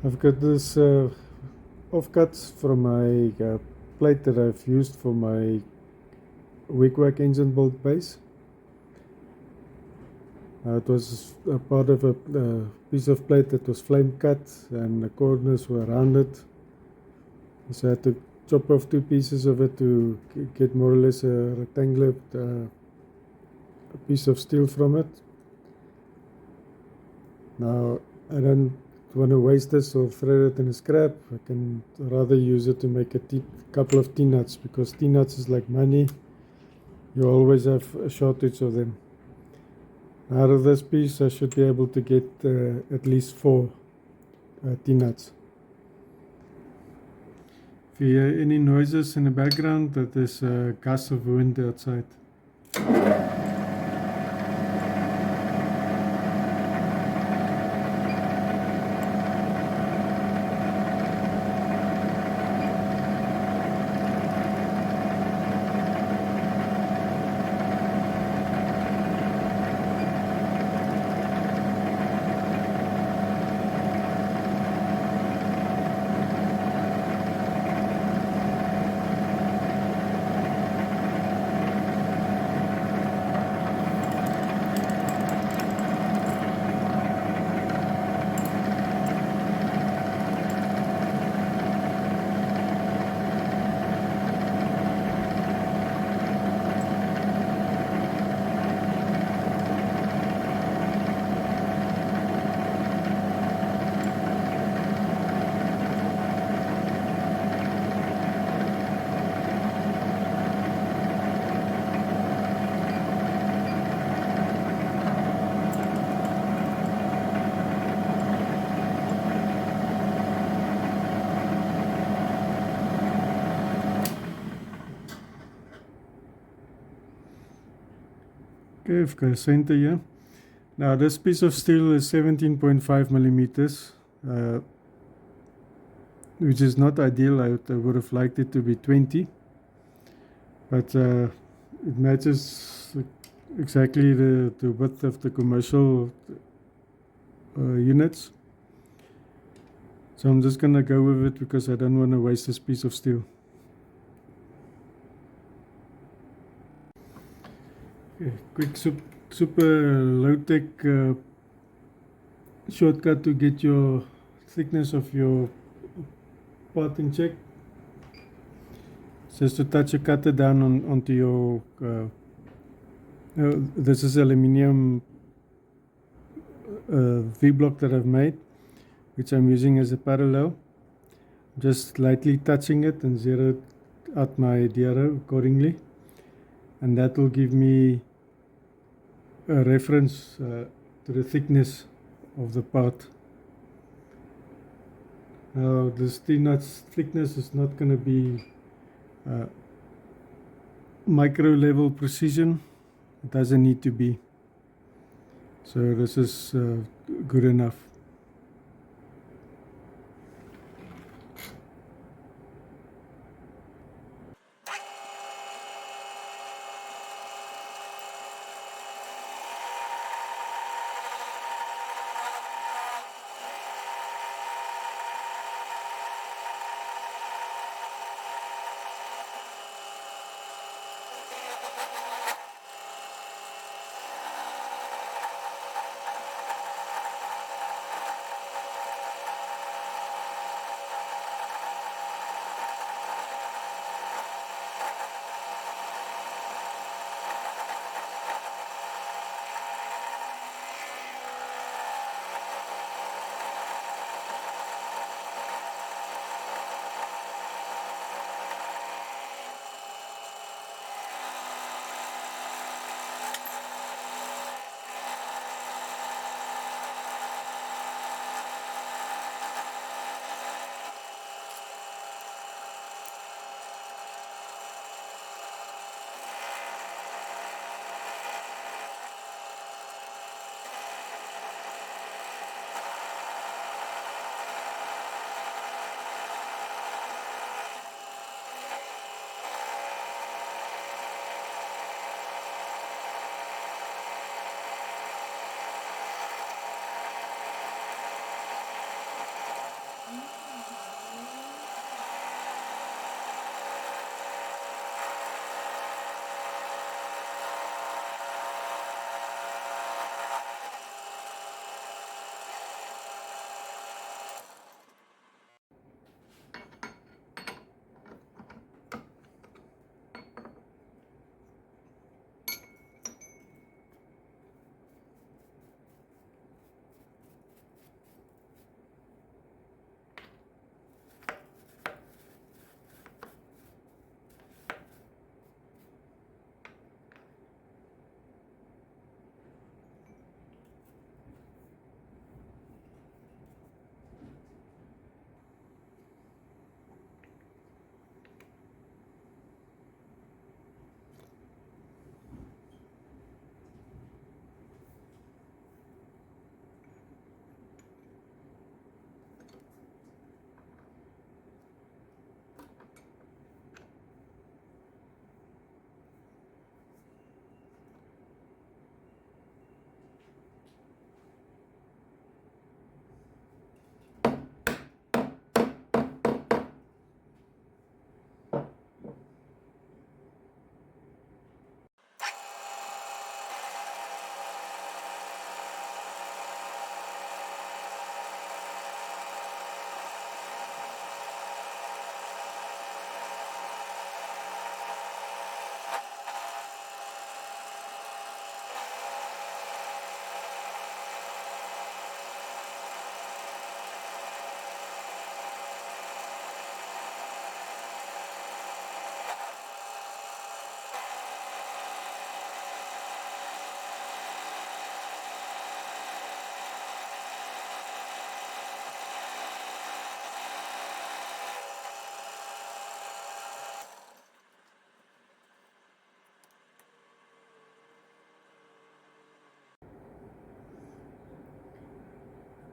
I've got this offcuts from my plate that I've used for my wig-wag engine build base. It was a part of a piece of plate that was flame cut and the corners were rounded. So I had to chop off two pieces of it to get more or less a rectangular piece of steel from it. Now I don't want to waste this or throw it in a scrap. I can rather use it to make a couple of T-nuts, because T-nuts is like money. You always have a shortage of them. Out of this piece I should be able to get at least 4 T-nuts. If you hear any noises in the background, that is a gust of wind outside. Okay, I've got a center here. Now this piece of steel is 17.5 millimeters, which is not ideal. I would have liked it to be 20, but it matches exactly the width of the commercial units. So I'm just gonna go with it because I don't want to waste this piece of steel. Okay, quick super low-tech shortcut to get your thickness of your part in check. Just to touch a cutter down onto your this is aluminium V-block that I've made, which I'm using as a parallel. Just lightly touching it and zero out my DRO accordingly, and that will give me a reference to the thickness of the part. Now this T-nuts thickness is not going to be micro level precision. It doesn't need to be. So this is good enough.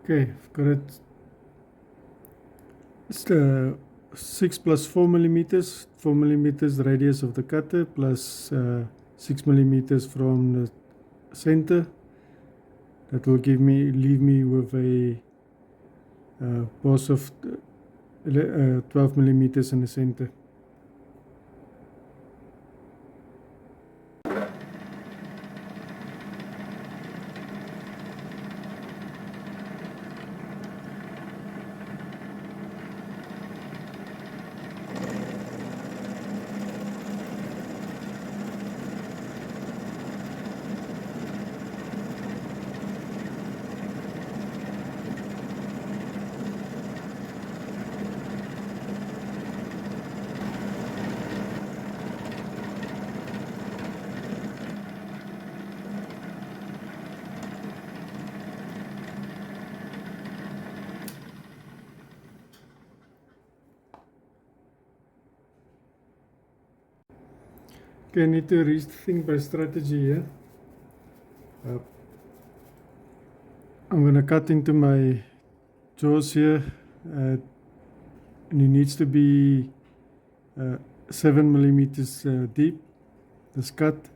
Okay, I've got it. It's the 6 plus 4 millimeters, 4 millimeters radius of the cutter plus 6 millimeters from the center. That will leave me with a boss of 12 millimeters in the center. Okay, I need to rethink my strategy here. I'm going to cut into my jaws here, and it needs to be 7 millimeters deep, this cut.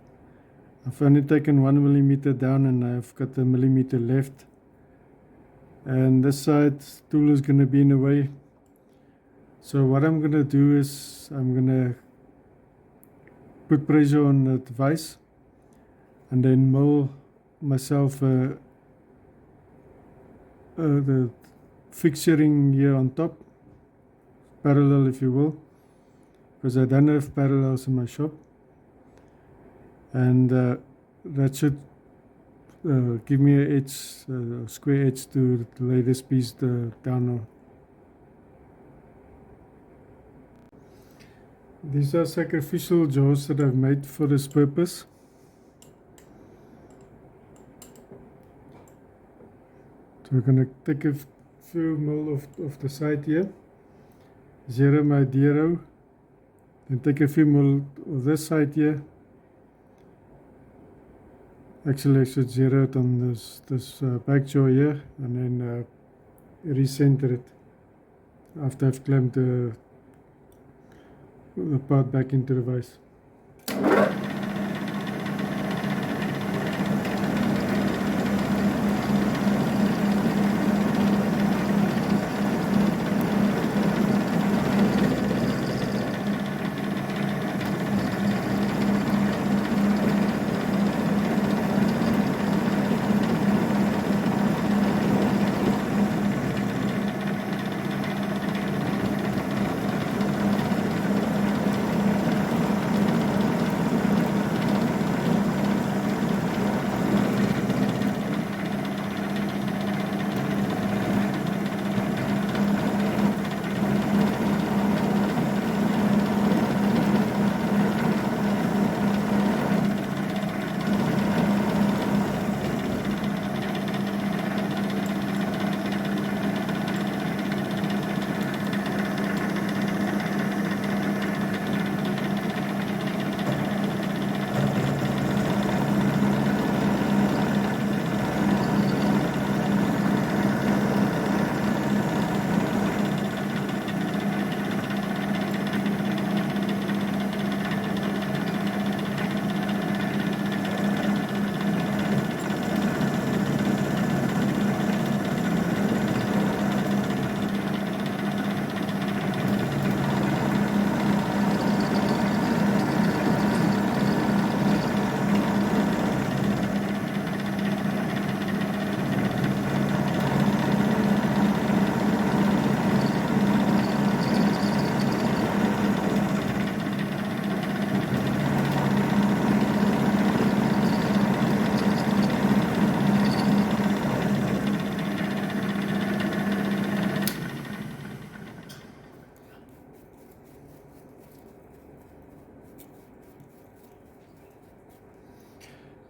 I've only taken 1 millimeter down and I've got a millimeter left. And this side tool is going to be in the way. So what I'm going to do is I'm going to put pressure on the vise and then mill myself the fixturing here on top, parallel if you will, because I don't have parallels in my shop, and that should give me an edge, square edge to lay this piece down on. These are sacrificial jaws that I've made for this purpose. So we're going to take a few mil of the side here, zero my zero, then take a few mil of this side here. Actually I should zero it on this back jaw here, and then recenter it after I've clamped the part back into the vise.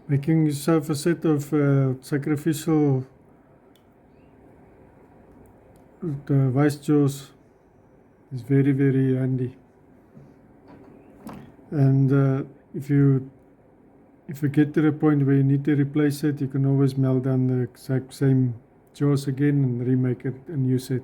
Making yourself a set of sacrificial vice jaws is very, very handy. And if you get to the point where you need to replace it, you can always melt down the exact same jaws again and remake it a new set.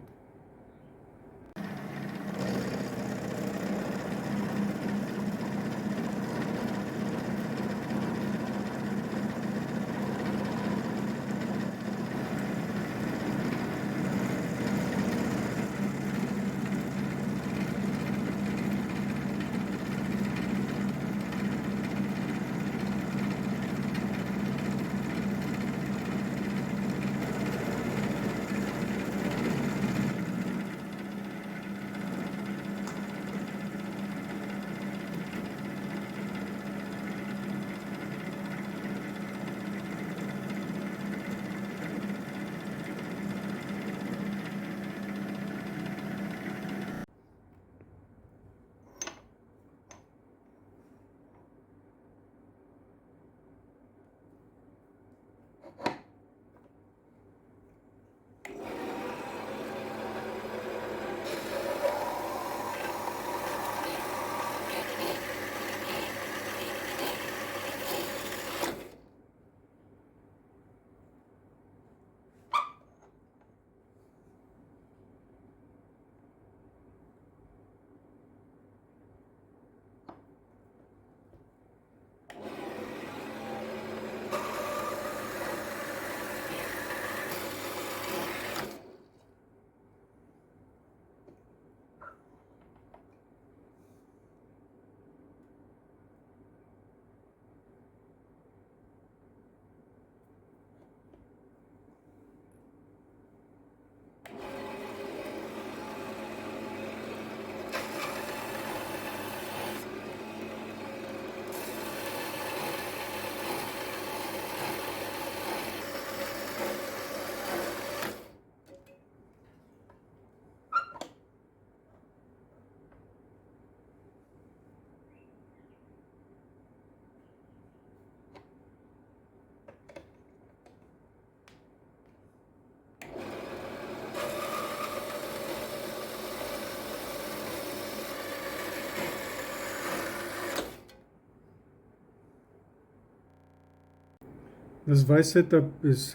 This vise setup is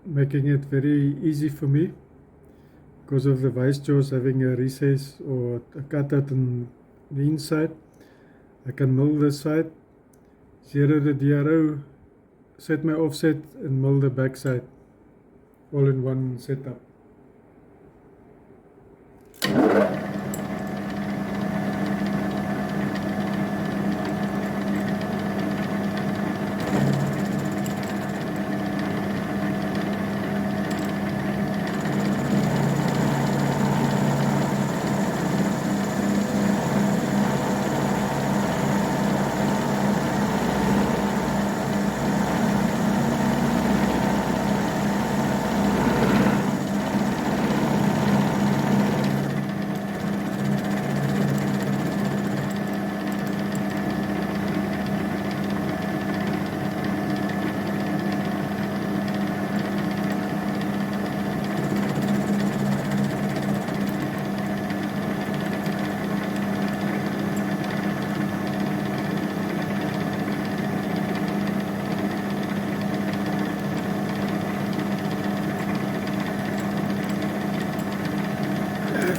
making it very easy for me because of the vise jaws having a recess or a cutout on the inside. I can mill this side, zero the DRO, set my offset and mill the back side all in one setup.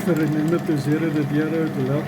I remember to zero the DRO to help.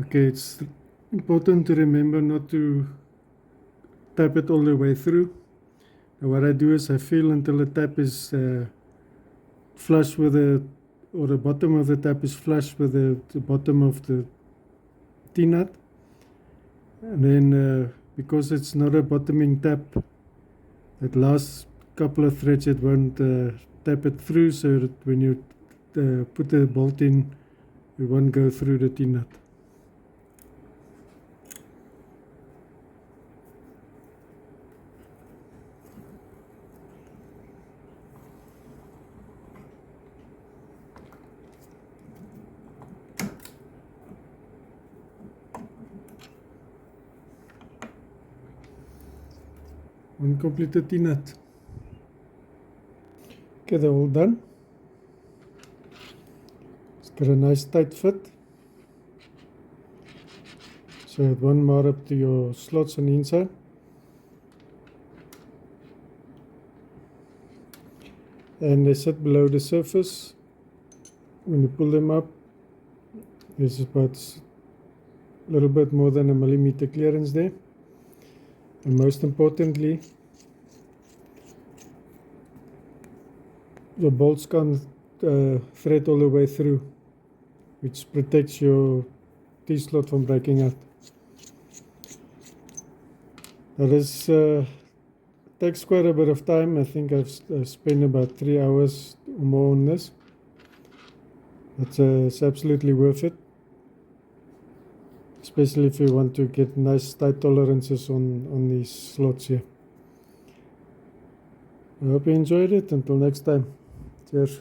Okay, it's important to remember not to tap it all the way through. Now what I do is I feel until the tap is flush with the bottom of the tap is flush with the bottom of the T-nut. And then because it's not a bottoming tap, that last couple of threads it won't tap it through, so that when you put the bolt in, it won't go through the T-nut. One completed T-nut. Okay, they're all done. It's got a nice tight fit. So it won't mar up to your slots on the inside. And they sit below the surface. When you pull them up, there's about a little bit more than 1 millimeter clearance there. And most importantly, your bolts can't thread all the way through, which protects your T-slot from breaking out. Now this takes quite a bit of time. I think I've spent about 3 hours or more on this. It's absolutely worth it, especially if you want to get nice tight tolerances on these slots here. I hope you enjoyed it. Until next time, cheers.